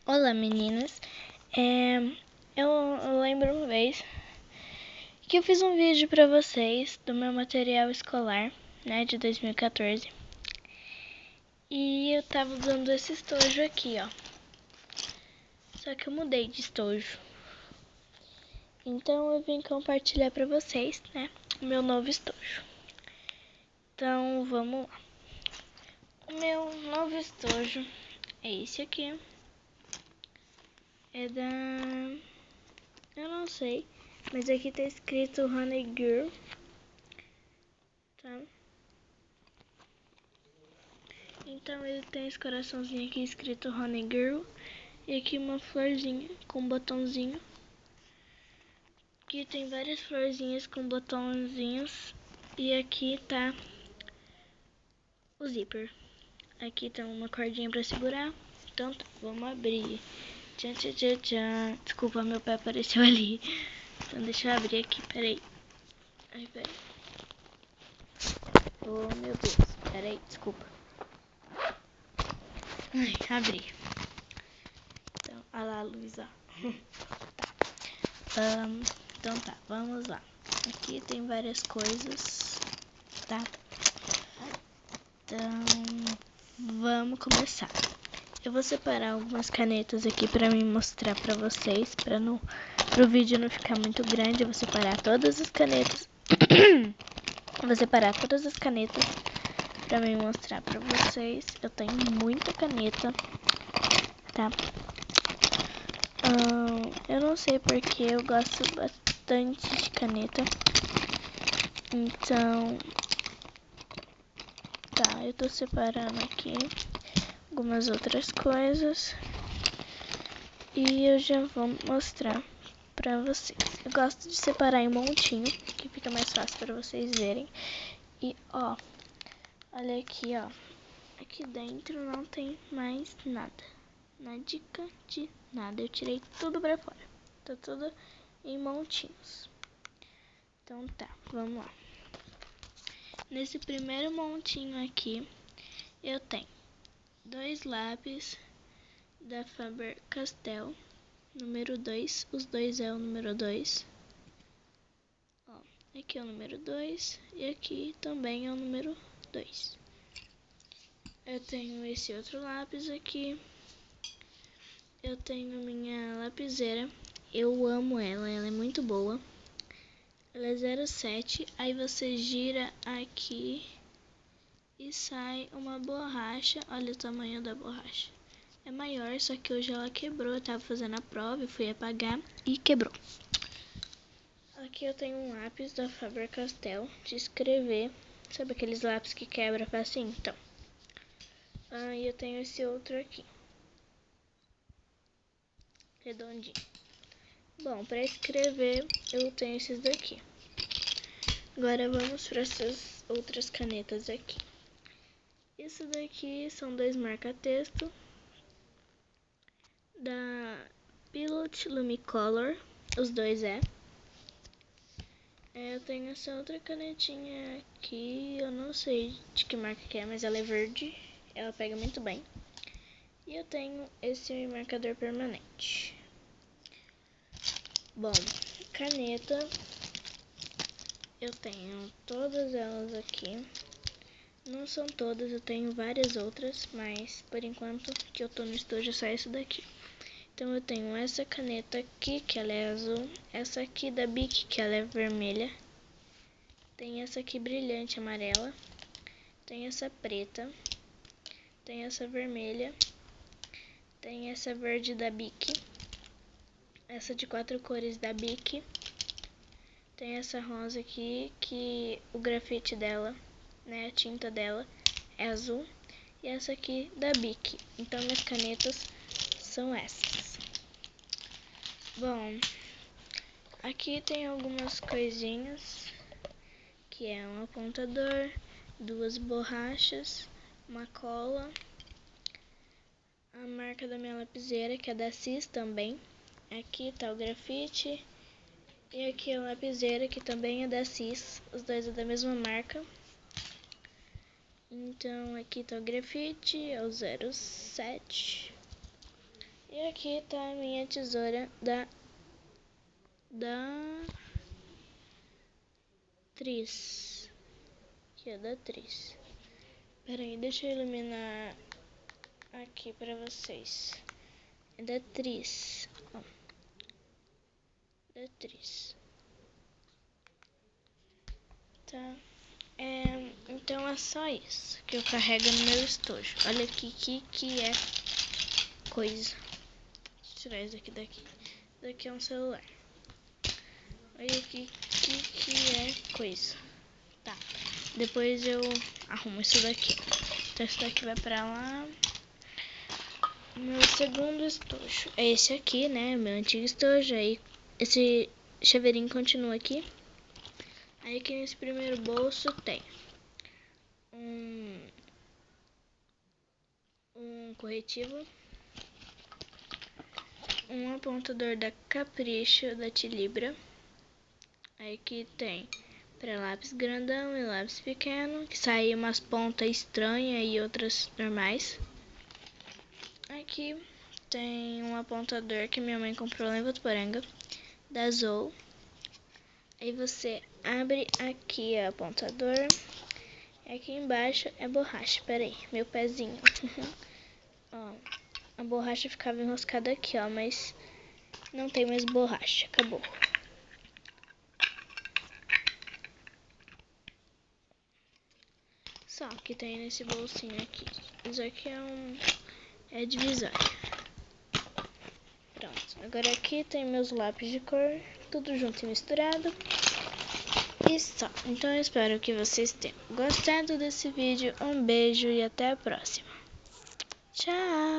Olá, meninas. Eu lembro uma vez que eu fiz um vídeo pra vocês do meu material escolar, né, de 2014. E eu tava usando esse estojo aqui, ó. Só que eu mudei de estojo. Então eu vim compartilhar pra vocês, né, o meu novo estojo. Então vamos lá. O meu novo estojo é esse aqui. É da... eu não sei, mas aqui tá escrito Honey Girl, tá? Então ele tem esse coraçãozinho aqui escrito Honey Girl. E aqui uma florzinha com um botãozinho. Aqui tem várias florzinhas com botãozinhos. E aqui tá o zíper. Aqui tem uma cordinha pra segurar. Então tá, vamos abrir. Tchan, tchan, tchan, tchan. Desculpa, meu pé apareceu ali. Então deixa eu abrir aqui, peraí. Ai, peraí. Oh, meu Deus. Peraí, desculpa. Ai, abri. Então, olha lá a luz, ó. Então tá, vamos lá. Aqui tem várias coisas, tá? Então, vamos começar. Eu vou separar algumas canetas aqui pra me mostrar pra vocês, pro vídeo não ficar muito grande. Eu vou separar todas as canetas. Vou separar todas as canetas pra me mostrar pra vocês. Eu tenho muita caneta, tá? Eu não sei porque eu gosto bastante de caneta. Então, tá, eu tô separando aqui algumas outras coisas e eu já vou mostrar pra vocês. Eu gosto de separar em montinho, que fica mais fácil pra vocês verem. E ó, olha aqui, ó. Aqui dentro não tem mais nada. Nadica de nada. Eu tirei tudo pra fora. Tá tudo em montinhos. Então tá, vamos lá. Nesse primeiro montinho aqui, eu tenho 2 lápis da Faber-Castell, número 2. Os dois é o número 2. Ó, aqui é o número 2 e aqui também é o número 2. Eu tenho esse outro lápis aqui. Eu tenho minha lapiseira. Eu amo ela, ela é muito boa. Ela é 07, aí você gira aqui e sai uma borracha. Olha o tamanho da borracha. É maior, só que hoje ela quebrou. Eu tava fazendo a prova, eu fui apagar e quebrou. Aqui eu tenho um lápis da Faber-Castell de escrever. Sabe aqueles lápis que quebra facinho? Então. E eu tenho esse outro aqui. Redondinho. Bom, para escrever eu tenho esses daqui. Agora vamos para essas outras canetas aqui. Isso daqui são 2 marca-texto da Pilot Lumicolor. Os dois eu tenho essa outra canetinha aqui, eu não sei de que marca que é, mas ela é verde, ela pega muito bem. E eu tenho esse marcador permanente. Bom, caneta, eu tenho todas elas aqui. Não são todas, eu tenho várias outras, mas por enquanto que eu tô no estúdio é só essa daqui. Então eu tenho essa caneta aqui, que ela é azul, essa aqui da Bic, que ela é vermelha. Tem essa aqui brilhante, amarela. Tem essa preta. Tem essa vermelha. Tem essa verde da Bic. Essa de 4 cores da Bic. Tem essa rosa aqui, que o grafite dela, né, a tinta dela é azul. E essa aqui da Bic. Então minhas canetas são essas. Bom, aqui tem algumas coisinhas, que é um apontador, 2 borrachas, uma cola, a marca da minha lapiseira, que é da Cis também. Aqui tá o grafite e aqui a lapiseira, que também é da Cis, os dois é da mesma marca. Então aqui tá o grafite, é o 07. E aqui tá a minha tesoura da Tris. Aqui é da Tris. Pera aí, deixa eu iluminar aqui pra vocês. É da Tris. Ó. Da Tris. Tá. Então é só isso que eu carrego no meu estojo. Olha aqui que é coisa. Deixa eu tirar isso daqui. Isso daqui é um celular. Olha aqui que é coisa. Tá. Depois eu arrumo isso daqui. Então isso daqui vai pra lá. Meu segundo estojo é esse aqui, né? Meu antigo estojo. Aí esse chaveirinho continua aqui. Aí aqui nesse primeiro bolso tem um corretivo, um apontador da Capricho da Tilibra. Aí aqui tem para lápis grandão e lápis pequeno, que sai umas pontas estranhas e outras normais. Aqui tem um apontador que minha mãe comprou lá em Votuporanga, da Zou. Aí você abre aqui o apontador. Aqui embaixo é borracha. Pera aí, meu pezinho. Ó, a borracha ficava enroscada aqui, ó, mas não tem mais borracha, acabou. Só que tem nesse bolsinho aqui. Isso aqui é divisória. Pronto, agora aqui tem meus lápis de cor, tudo junto e misturado. E só. Então eu espero que vocês tenham gostado desse vídeo. Um beijo e até a próxima. Tchau!